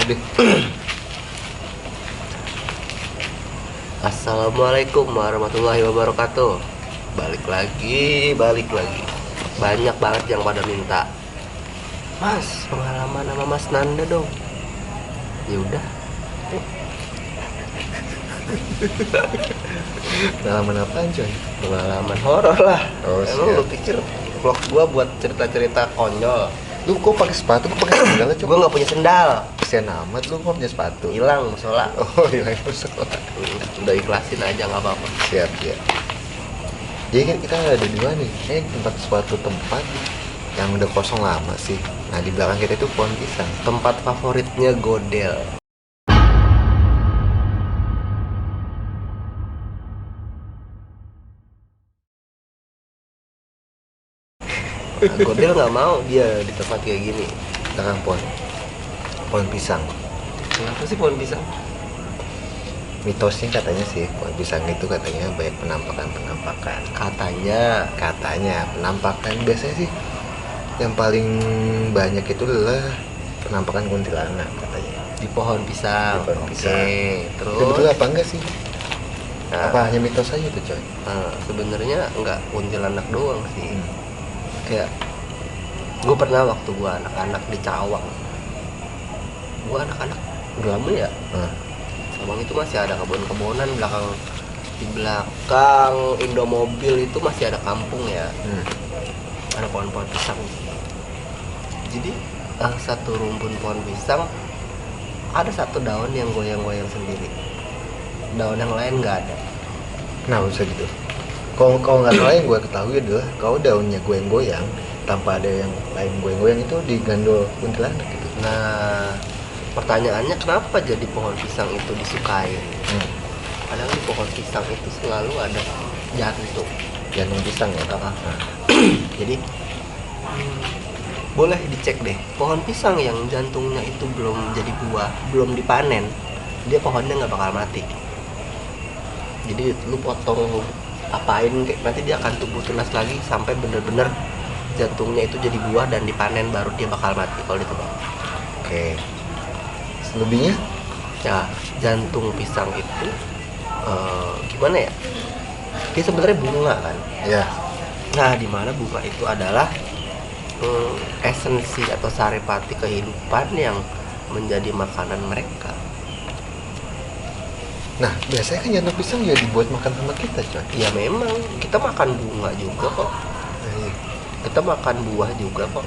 deh. Assalamualaikum warahmatullahi wabarakatuh. Balik lagi. Banyak banget yang pada minta, Mas, pengalaman sama Mas Nanda dong. Ya udah. Pengalaman apaan coy? Pengalaman horor lah. Oh, Emang siap. lu pikir vlog gua buat cerita-cerita konyol? Lu kok pakai sepatu? Kok pakai sandal coba? Gua nggak punya sendal. Kesian amat lu kok punya sepatu. Hilang musola. Oh, hilang sekolah. Udah ikhlasin aja nggak apa-apa. Siap ya. Jadi kan kita ada di mana nih? Tempat suatu tempat yang udah kosong lama sih. Nah di belakang kita itu pohon pisang. Tempat favoritnya Godel. Godel nggak mau dia di tempat kayak gini. Belakang pohon pisang. Kenapa sih pohon pisang? Mitosnya katanya sih pohon pisang itu katanya banyak penampakan. Katanya. Penampakan biasanya sih yang paling banyak itu adalah penampakan kuntilanak katanya. Di pohon pisang. Di pohon Oke, pisang. terus Itu betul apa enggak sih? nah, Apa hanya mitos aja tuh coy? sebenarnya nggak kuntilanak doang sih. Hmm. Kayak gue pernah waktu gue anak-anak di Cawang. Gue anak-anak udah lama ya. Cawang itu masih ada kebun-kebunan di belakang Indomobil itu masih ada kampung ya. Ada pohon-pohon pisang. Jadi satu rumpun pohon pisang ada satu daun yang goyang-goyang sendiri. Daun yang lain nggak ada. Kenapa bisa gitu? Kalau nggak salah yang gue ketahui adalah kalau daunnya goyang-goyang tanpa ada yang lain goyang-goyang itu digandol kuntilanak gitu. Nah, pertanyaannya kenapa jadi pohon pisang itu disukai? Padahal di pohon pisang itu selalu ada jantung. Jantung pisang ya. Jadi boleh dicek deh, pohon pisang yang jantungnya itu belum jadi buah, belum dipanen, dia pohonnya nggak bakal mati. Jadi lu potong apain, nanti dia akan tumbuh tunas lagi sampai bener-bener jantungnya itu jadi buah dan dipanen, baru dia bakal mati kalau ditebang. Oke. Selebihnya? Ya, jantung pisang itu gimana ya? Dia sebenarnya bunga kan. Ya. Nah, di mana bunga itu adalah esensi atau saripati kehidupan yang menjadi makanan mereka. Nah, biasanya kan jantung pisang ya dibuat makan sama kita, coy. Ya memang kita makan bunga juga kok. Kita makan buah juga kok.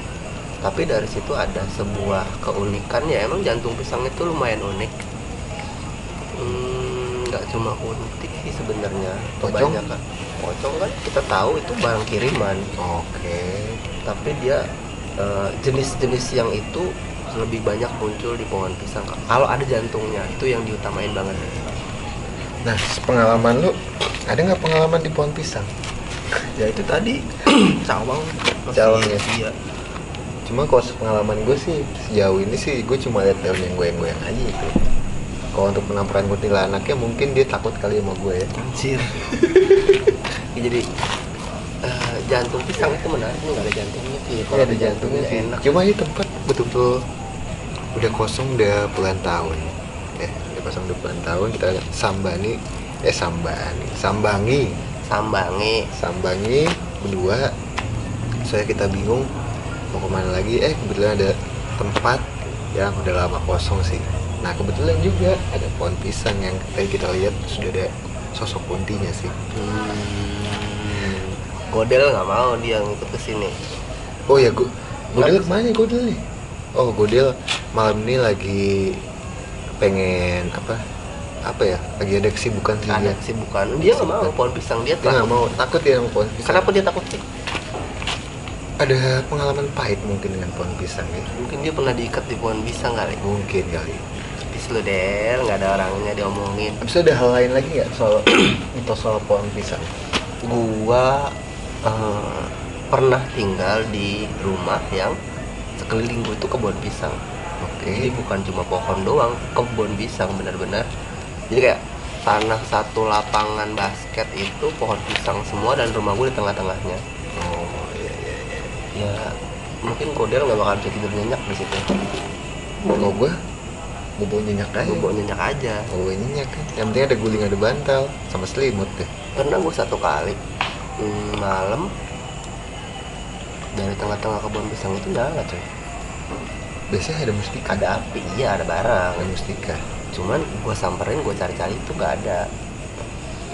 Tapi dari situ ada sebuah keunikan ya, emang jantung pisang itu lumayan unik. Nggak cuma unik sih sebenarnya. Pocong? Kebanyakan. Pocong kan kita tahu itu barang kiriman. Oke. Tapi dia jenis-jenis yang itu lebih banyak muncul di pohon pisang. Kalau ada jantungnya itu yang diutamain banget. Nah, pengalaman lu ada nggak pengalaman di pohon pisang? Ya itu tadi cawang Ya. iya. Cuma kalau pengalaman gue sih sejauh ini sih gue cuma lihat daun yang goyang-goyang aja itu. Kalau untuk penampakan kuntilanaknya mungkin dia takut kali sama gue ya. Anjir. Ya, jadi jantung pisang itu menarik, nggak ada jantungnya sih. Iya ada jantungnya sih. enak. Cuma ini tempat betul-betul udah kosong udah puluhan tahun. Udah kosong udah puluhan tahun kita sambangi berdua. Saya kita bingung mau kemana lagi. Kebetulan ada tempat yang udah lama kosong sih. Nah kebetulan juga ada pohon pisang yang tadi kita lihat sudah ada sosok kuntinya sih. Godel nggak mau dia ngikut ke sini. Oh ya, Godel kemana nih Godel nih? Oh Godel malam ini lagi pengen apa ya? Lagi ada kesibukan sih Ada dia. kesibukan. Dia nggak mau pohon pisang, dia Dia nggak mau, takut dia sama pohon pisang. Kenapa dia takut sih? Ada pengalaman pahit mungkin dengan pohon pisang ya? Mungkin dia pernah diikat di pohon pisang kali. Mungkin kali. Habis lu Del, nggak ada orangnya diomongin. Habis itu ada hal lain lagi nggak soal mitos soal pohon pisang? Gua pernah tinggal di rumah yang sekeliling gua itu kebun pisang. Jadi Oke. bukan cuma pohon doang, kebun pisang benar-benar. Jadi kayak tanah satu lapangan basket itu pohon pisang semua dan rumah gue di tengah-tengahnya. Oh iya. Ya mungkin Godel nggak bakal bisa tidur nyenyak di situ. Kalau gue Bobo nyenyak aja. bobo nyenyak aja. Bobo nyenyak kan. Yang penting ada guling, ada bantal, sama selimut deh. Pernah gue satu kali malam dari tengah-tengah kebun pisang itu nyala coy. Biasanya ada mustika. Ada api, iya ada barang. Ada mustika. Cuman gue samperin, gue cari-cari itu nggak ada.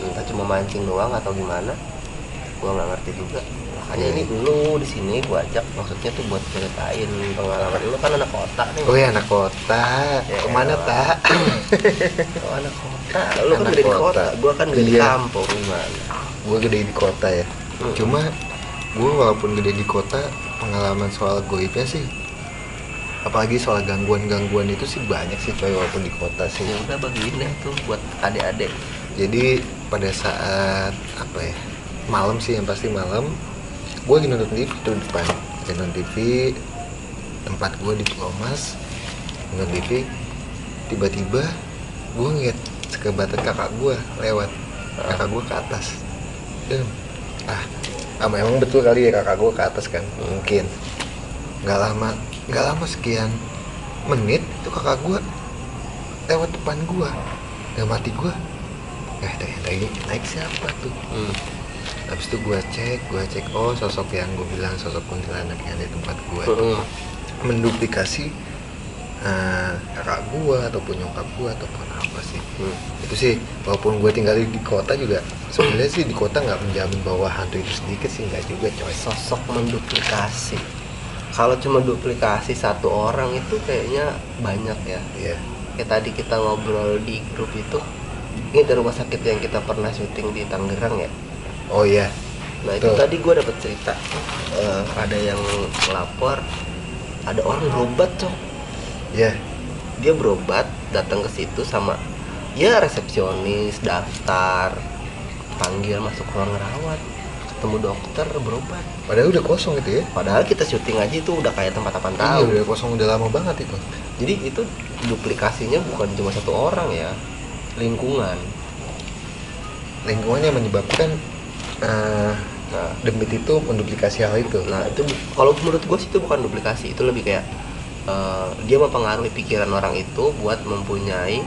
Entah cuma mancing doang atau gimana, gue nggak ngerti juga. Makanya ini dulu di sini gue ajak, maksudnya tuh buat ceritain pengalaman lu kan anak kota nih. Oh ya, anak kota. Ya, Kemana elah. tak? Oh, anak kota, lu kan Anak gede di kota. kota, gue kan gede di Iya. kampung gimana? Gue gede di kota ya. Cuma gue walaupun gede di kota, pengalaman soal goibnya sih, apalagi soal gangguan-gangguan itu sih banyak sih coy, walaupun di kota sih. Ya udah bagiin deh tuh buat adik-adik. Jadi pada saat apa ya, malam sih, yang pasti malam, gue lagi nonton TV tuh di depan, lagi nonton TV tempat gue di Pulau Mas, nonton TV, tiba-tiba gue ngeliat sekebatan kakak gue lewat, kakak gue ke atas, dan emang betul kali ya kakak gue ke atas kan, mungkin nggak lama sekian menit itu kakak gue lewat depan gue, dalam hati gue, ternyata ini naik siapa tuh. Habis itu gue cek, oh sosok yang gue bilang sosok kuntilanak yang ada di tempat gue menduplikasi kakak gue ataupun nyokap gue ataupun apa sih. Itu sih, walaupun gue tinggal di kota juga sebenarnya sih, di kota nggak menjamin bahwa hantu itu sedikit sih, nggak juga coy. Sosok menduplikasi, kalau cuma duplikasi satu orang itu kayaknya banyak ya. Iya. Kayak tadi kita ngobrol di grup itu, ini dari rumah sakit yang kita pernah syuting di Tangerang ya. Oh iya. Nah itu Tuh. tadi gue dapet cerita, ada yang lapor, ada orang berobat cok. Iya. Dia berobat, datang ke situ sama ya resepsionis, daftar, panggil masuk ruang rawat, ketemu dokter, berobat. Padahal udah kosong gitu ya. Padahal kita syuting aja itu udah kayak tempat apaan Iya, tahu. udah kosong, udah lama banget itu. Jadi itu duplikasinya bukan cuma satu orang ya, lingkungan. Lingkungannya menyebabkan Nah, demit itu menduplikasi hal itu. nah itu kalau menurut gue sih itu bukan duplikasi, itu lebih kayak dia mempengaruhi pikiran orang itu buat mempunyai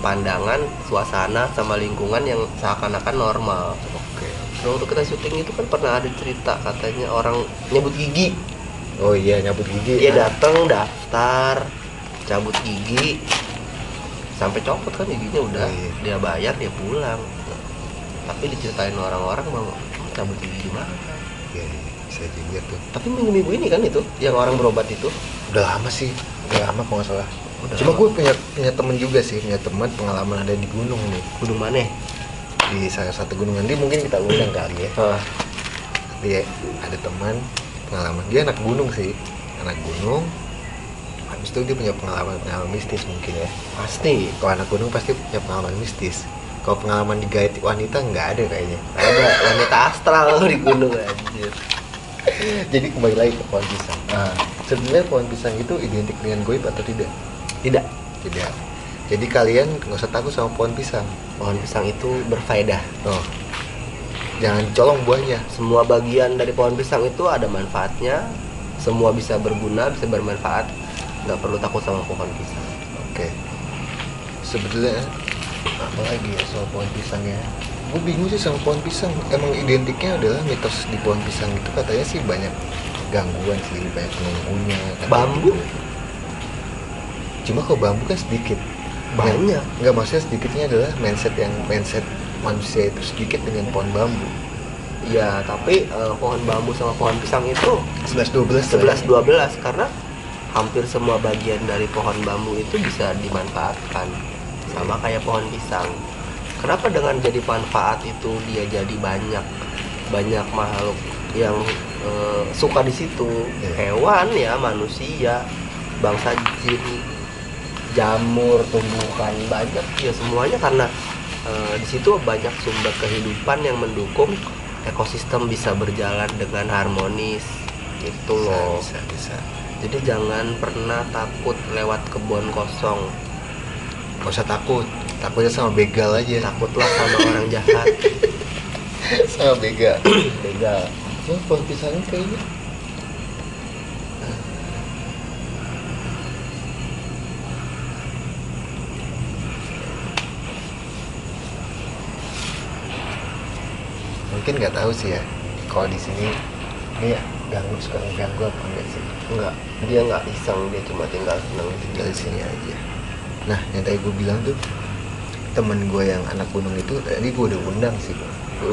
pandangan, suasana sama lingkungan yang seakan-akan normal. Oke. Nah, waktu kita syuting itu kan pernah ada cerita katanya orang nyabut gigi. Oh iya, nyabut gigi. Dia datang daftar, cabut gigi, sampai copot kan giginya udah. Oh, iya. Dia bayar, dia pulang. Tapi diceritain orang-orang bang, cabut gigi gimana? Iya, bisa juga tuh. Tapi minggu-minggu ini kan itu, yang orang berobat itu. Udah lama sih, udah lama kalau nggak salah. Udah Cuma lama. gue punya temen juga sih, punya teman pengalaman ada di gunung nih, Gunung mana? di salah satu gunung. Nanti mungkin kita undang kali ya. Dia ada teman pengalaman, dia anak gunung sih, anak gunung. Habis itu dia punya pengalaman mistis mungkin ya. Pasti. Kalau anak gunung pasti punya pengalaman mistis. Kalau pengalaman digait wanita nggak ada kayaknya. Ada wanita astral di gunung anjir. Jadi kembali lagi ke pohon pisang. Sebenarnya pohon pisang itu identik dengan goib atau tidak? Tidak. Tidak. Jadi kalian nggak usah takut sama pohon pisang. Pohon pisang itu berfaedah. Oh, jangan colong buahnya. Semua bagian dari pohon pisang itu ada manfaatnya. Semua bisa berguna, bisa bermanfaat. Nggak perlu takut sama pohon pisang. Oke. Sebetulnya apa lagi ya soal pohon pisang ya? Gue bingung sih sama pohon pisang. Emang identiknya adalah mitos di pohon pisang itu katanya sih banyak gangguan sih, banyak penunggunya. Bambu? Cuma kalau bambu kan sedikit. Banyak. Nggak, maksudnya sedikitnya adalah mindset manusia itu sedikit dengan pohon bambu. Ya, tapi pohon bambu sama pohon pisang itu 11-12 11-12 karena hampir semua bagian dari pohon bambu itu bisa dimanfaatkan. Sama kayak pohon pisang. Kenapa dengan jadi manfaat itu dia jadi banyak makhluk yang suka di situ. Iya. Hewan ya, manusia, bangsa jin, jamur, tumbuhan banyak ya semuanya karena di situ banyak sumber kehidupan yang mendukung ekosistem bisa berjalan dengan harmonis gitu loh. Bisa. Jadi jangan pernah takut lewat kebun kosong. Gak usah takutnya sama begal aja. Takutlah sama orang jahat. Sama begal. Begal. Cuma pohon pisangnya kayaknya mungkin nggak tahu sih ya kalau di sini ini suka ganggu apa enggak sih. Enggak, dia nggak iseng, dia cuma tinggal seneng Tinggal di sini aja. Nah yang tadi gue bilang tuh temen gue yang anak gunung itu tadi gue udah undang sih bro.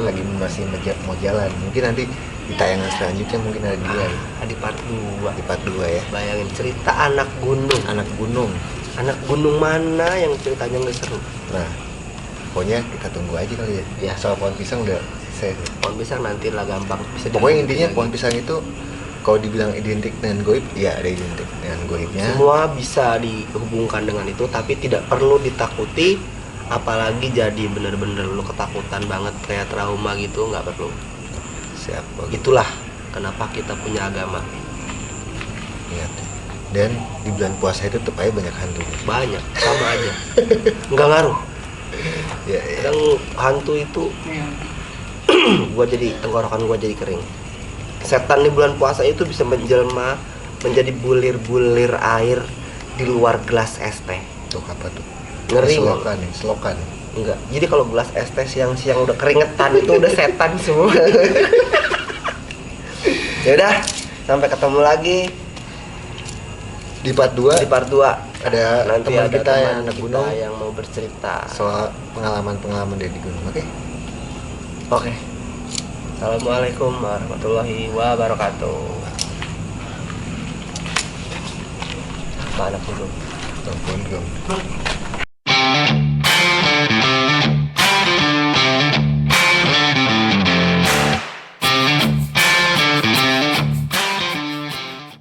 Lagi masih mau jalan, mungkin nanti di tayangan selanjutnya mungkin ada dia di part 2. di part 2 ya. Bayangin cerita anak gunung. Anak gunung mana yang ceritanya nggak seru? Nah pokoknya kita tunggu aja kali ya. Ya. Soal pohon pisang udah selesai. Pohon pisang nanti lah gampang bisa Pokoknya dilanjutin intinya lagi. pohon pisang itu kalau dibilang identik dengan goib, ya ada identik dengan goibnya. Semua bisa dihubungkan dengan itu, tapi tidak perlu ditakuti, apalagi jadi bener-bener lu ketakutan banget kayak trauma gitu, nggak perlu. Siap. Oke. Itulah kenapa kita punya agama. Ingat. Dan di bulan puasa itu tetap aja banyak hantu. Banyak, sama aja. Nggak ngaruh. Ya, ya. Kadang hantu itu gua jadi tenggorokan gua jadi kering. Setan di bulan puasa itu bisa menjelma menjadi bulir-bulir air di luar gelas es teh. Tuh apa tuh? Ngeri. Selokan nih, selokan. Enggak. Jadi kalau gelas es teh siang-siang udah keringetan itu udah setan semua. Ya udah, sampai ketemu lagi Di part 2 di part 2. ada Nanti teman ada kita teman yang anak kita gunung yang mau bercerita. soal pengalaman dia di gunung. Oke? Oke. Assalamualaikum warahmatullahi wabarakatuh. Apa anak gunung? Telepon dong.